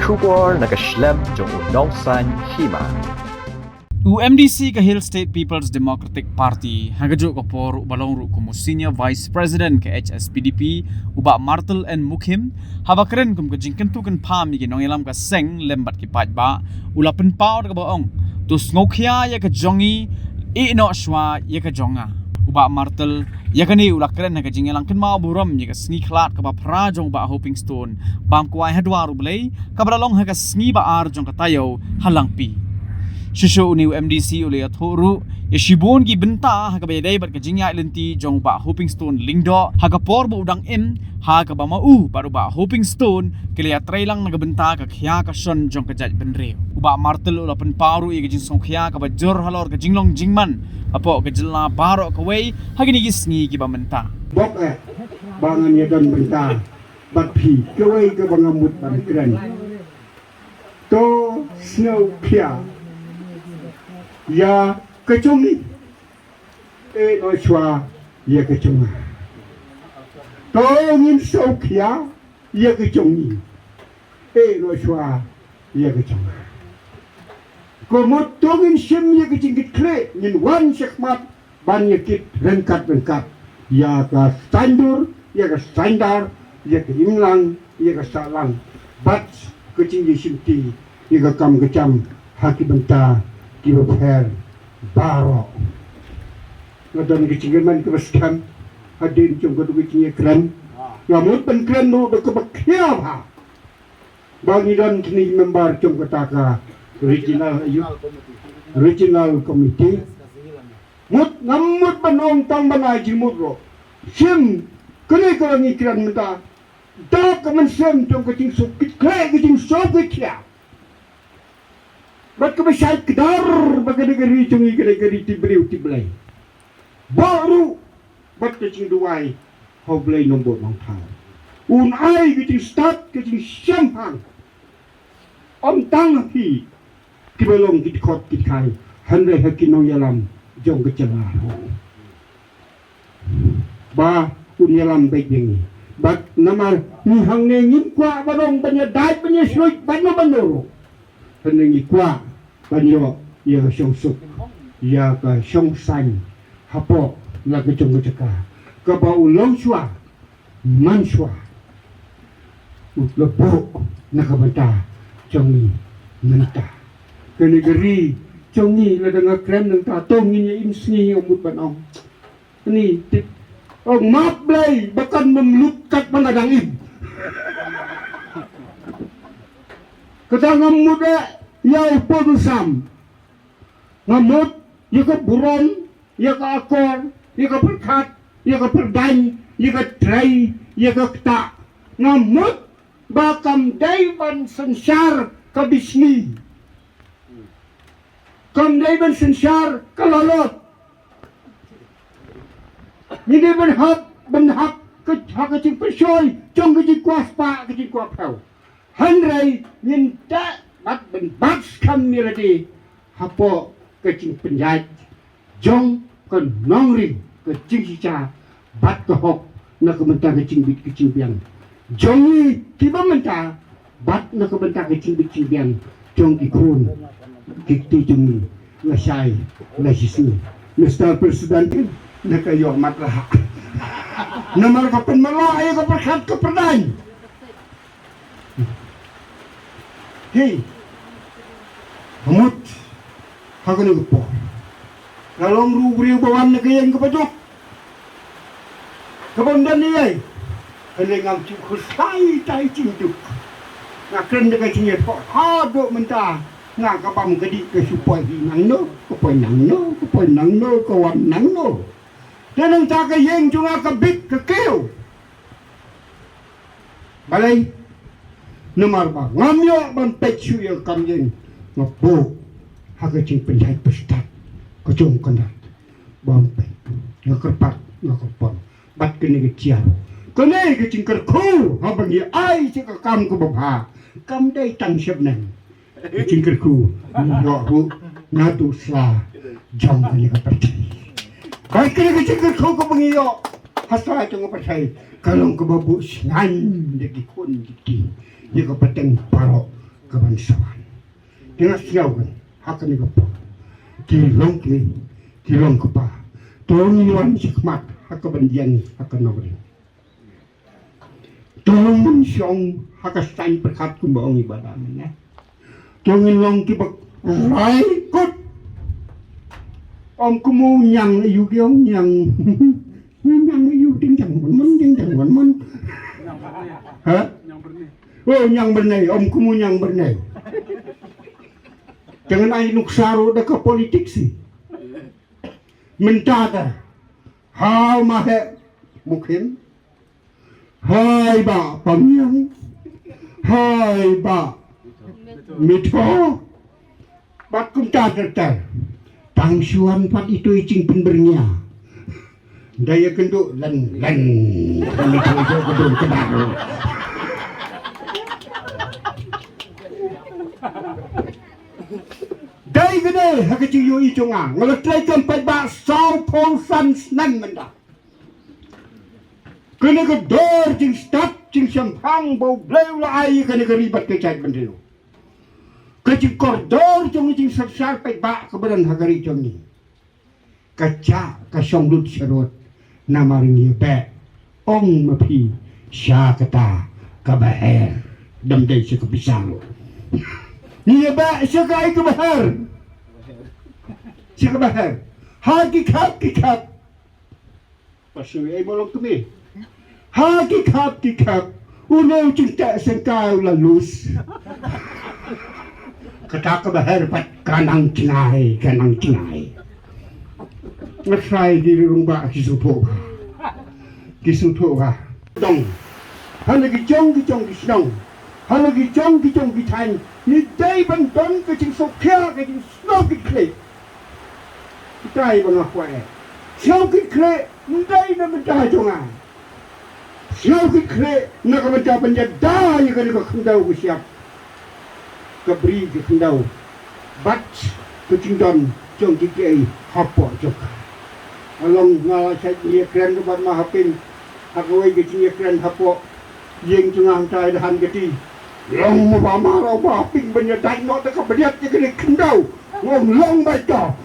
Shuwa nakaslem jong unongsan Hima. UMDC ka Hill State People's Democratic Party hagajo ko por balong ru ko Senior Vice President ka HSPDP uba Martle and Mukhim habakren kum ka jingkentu kan pham ni nong ilam ka seng lembat ki pajba ulapen paur ka baong tu Sngewkhia ya ka Jongi Iehnoh Shuwa ya ka Jonga uba Martle ya kani ulakren ka jingelang kan mau buram ya ka sngi khlat ka ba phra jong ba hoping stone bangkwai hadwaru blai ka bralong ha ka sngi ba ar jong ka tayo halang pi Shisho ni UMDC uli athoru yashibon gi benta ha ka bayday bat ka jingya lenti jong ba hoping stone lingdo ha ka por bo udang ha ka ba mau baru ba hoping stone kiliya trailang nagabenta ka khya ka son jong ka jaj benre uba Martle ula pen paru i ka jing Sngewkhia ka ba jor halor ka jinglong jingman apo ka jilla baro ka wei ha gini gi sngi gi ba menta bok bangan ya dan benta bat pi ka wei ka bangamut ban kren to Sngewkhia ya kecongi Iehnoh Shuwa ya keconga tongin Sngewkhia ya kecongi Iehnoh Shuwa ya keconga komot tongin sim ya kecingkit kle nin wan sekmat ban yakit rengkat ya ka standur ya ka standar ya ka imlang ya ka salang bat kecinggi simti ya ka kam kecam haki benta kiba fair baro ngadon kecinggaman ke baskan hadin cung kadu kecingnya kran ngamut pen kran no de kebakhia ha bangi don kini member cung kataka regional committee mut ngamut banong tang banaji mutro sim kene kani kran mata da kaman sem cung kecing sukit kle kecing Sngewkhia Ba't ka ba siya kadar? Ba't ka nagari itong ikanagari tibriw-tiblay? Baru! Ba't ka siyang duway? Hoblay ng buong tao. Unay kiting start, kiting siyamhang. Om tanghi. Kibalong kitikot kitkay. Hanray hakinong yalam. Jong kacalaro. Ba, unyalam baik yengi. Ba't naman, nihang nengin kwa barong banyaday banyasoy bano-banoro. Hanay kwa. Banyo ya song suk ya ka song san hapo la ka jong ka ka ba ulong Shuwa man Shuwa utlepo nakabanta jongi menta kenegeri jongi la dengan krem nang ta tong ni imsni umut banong ni map blai bahkan memlukat mengadangin ketangam muda ya podusam ngamut ya ka buron ya ka akor ya ka perkat ya ka perdan ya ka tray ya ka kta ngamut bakam dayban sensar ka bisni kam dayban sensar ka lalot hindi benhak ke hakacing persoy jong kecing kuaspa kecing kuapau hanray minta bat ben bats kam miradi hapo kecing penjat Jong ke nongring kecing sica bat ke hok na kementah kecing bit kecing biang Jongi tiba mentah bat na kementah kecing bit kecing biang Jong ikun kikti jongi ngasai ngasisi Mr. President na kayo matlah namar kapan malah ayo kaperkat keperdan hei Hamut hagan upo lalong rubri bawan na kayang kapajok kabandan niya halingam kusay tayo cinduk nakren na kayang po hado menta nga kapam kadi kasupoy nang no kapoy nang no kawan nang no tanang takayeng junga kabit kakiyo balay Namar ba ngamyo ban pechu yang kamyen ngapo hagacing penjahit pestat kecung kandat bampe ngakerpat ngakapon bat kene keciar kene kecing kerku habang ya ai cika kam ko babha kam dai tang sebnan kecing kerku yo ru ngatu sa jam kene kaperti baik kene kecing kerku ko bangiyo hasa jong percaya kalau ke babu ngan deki kun diki dia ke peteng parok kebangsaan. Dengan siaukan akan dikapa. Kilong kepa. Tolong iwan sikmat akan bandian akan nogri. Tolong mensyong akan sain perkat kumbaong ibadah mana. Tolong long kibak rai kot. Om kumu nyang ayu giong nyang ayu ting jang man. Ha? Oh nyang bernai, om kumu nyang bernai. Jangan ay nuksaro da ka politik si. Mentada. How mahe mukhin. Hai ba pamyang. Hai ba mito. Bat kum tar. Tangsuan pat itu icing penbernya. Daya kenduk lan. Kami itu gedung kebaru. Dai gede hakaci yu ichunga ngeletlai kampai ba sau pol san snan menda. Kena gedor jing stap jing sampang bau bleu la ai kena geribat ke cai bendelu. Kecik koridor jong jing sar pai ba kebadan hagari jong ni. Kaca kasong lut serut nama ringi pe ong mapi sya kata kabaher dam dai se kepisang. Ni ba sekai ke bahar. Sekai bahar. Hakikat. Pasal ai molong kami. Hakikat. Uno cinta sengkau lalus. Kata ke bahar pat kanang cinai. Ngasai di rumah kisupo. Dong. Halagi jong di senong. Halagi jong di tan. Ni day ban don ke jing Sngewkhia ke jing Sngewkhia. Day ban ahwai. Sngewkhia day na mendah jongan. Sngewkhia na ka mendah penjada ya ka kendau ku siap. Kabri ke kendau. Bat ke jing don jong ki hapo jok. Along ngala sai ni kren ke ban mahapin. Aku ai ke jing kren hapo. Yeng jengang tai dahan geti. Long mama roba ping benya dai no ta ka bediat ke ni kendau. Ngom long bai to.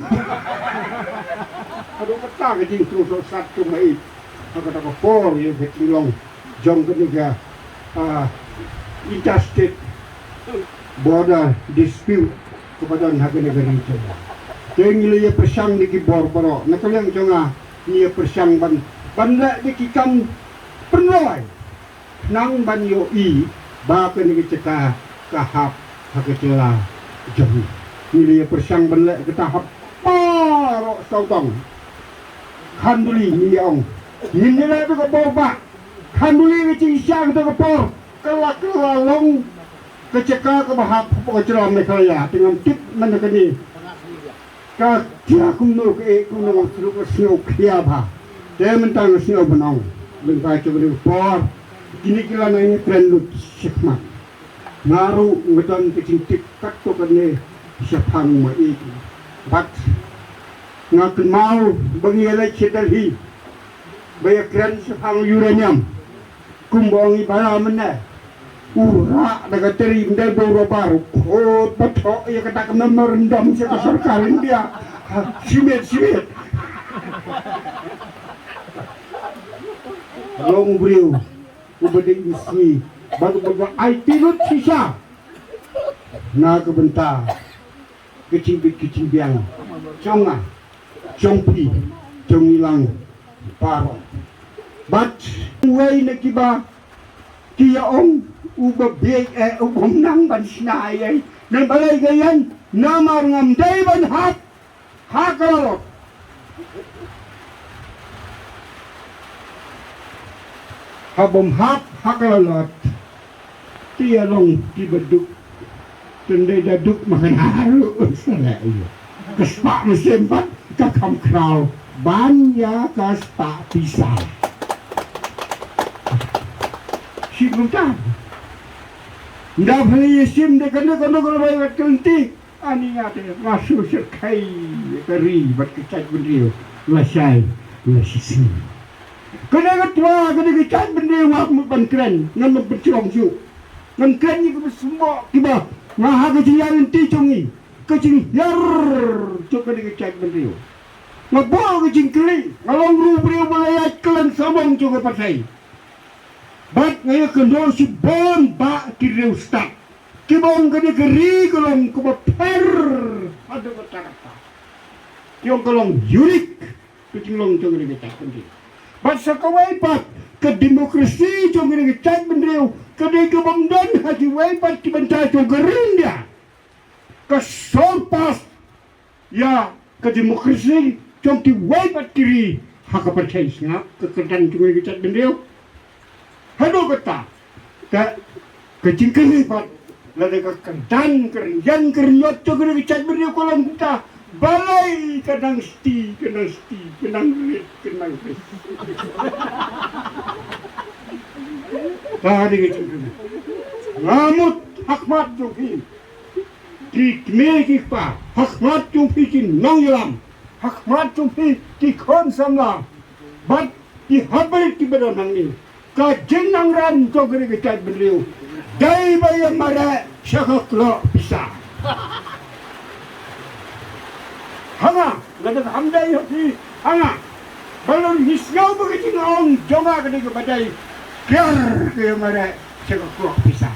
Aduh kata ke jing terus satu mai. Aku tak por ye ke long jong ke niga interstate border dispute kepada negara itu. Tengile ye persang di bor-boro. Nakaliang jonga ni persang ban la di kam penloi. Nang ban yo i ba ke ni ceka kahap haketela jong. Ni ye persang ban la ke tahap paro sautong. Khanduli ni ong. Ni la ke boba. Khanduli ke cisang ke por. Kelak long ke ceka ke bahap ko ceram ne kaya dengan tip mana ke ni. Ka dia kumno ke kumno suruh Sngewkhia ba. Dia mentang Sngewkhia benong. Lengkai coba por. Kini kila na ini tren lut sikmat. Ngaru ngedan kecing tip kat to kene siapang ma itu. Bat ngaken mau bagi ele cedal hi. Baya kren siapang uranium. Kumbongi bala mena. Ura daga terim dai boro baru. Oh betok ya kata kena merendam se sarkarin dia. Simit. Long briu. Ubedi isi baru ai tilut sisa. Na kebentar. Kecing biang. Jonga. Jongpi. Jongilang. Paro. Bat wei nakiba kia ong uba biek ubom nang ban snai nan balai gayan namar ngam dai ban hakalot. Habom hakalot. Tia long tibaduk. Tendai daduk makan haru salai. Kespak musim bat kakam kral banya kaspak pisah. Si Sultan. Nda beli sim de kena bayi kelenti. Ani ngate masuk sekai keri bat kecat bendrio. Lasai lasisi. Kena ketua kena kecat bendrio wak ban keren ngan bercong su. Ngkan ni ke semua tiba. Ngah ke jian ti congi. Ke jing yar cok ke cak bendrio. Ngabo ke jing kli. Ngalong ru brio belayat kelan sabong cok pasai. Bat ngaya kendor si bon ba kireu stak. Kibong ke negeri kolong ke per. Ada kata-kata. Yung kolong unik. Ke jing long cok ke cak bendrio. Bat sakawai pat ke demokrasi cok ke cak bendrio. Kedai kebangdan haji waipat ki bentar tu gerinda. Kesorpas ya ke demokrasi cong ki waipat kiri hak percaya ngap kekedan tu kita bendeu. Hado kata ke cingkeli pat lada ke kedan kerjan kerjot tu kita bendeu kolam kita balai kadang sti kenang rit. Tadi kita ngamut hakmat jumpi di kmeki pa hakmat jumpi di nongyelam hakmat jumpi di konsamla bat di habar di beranang ni ka jenang ran jogre kita beliau dai bayang mara syakaklo bisa hanga ladak hamdai hati hanga balon hisgau begitu ngong jonga kene ke badai biar ke mara cakap kuat bisa.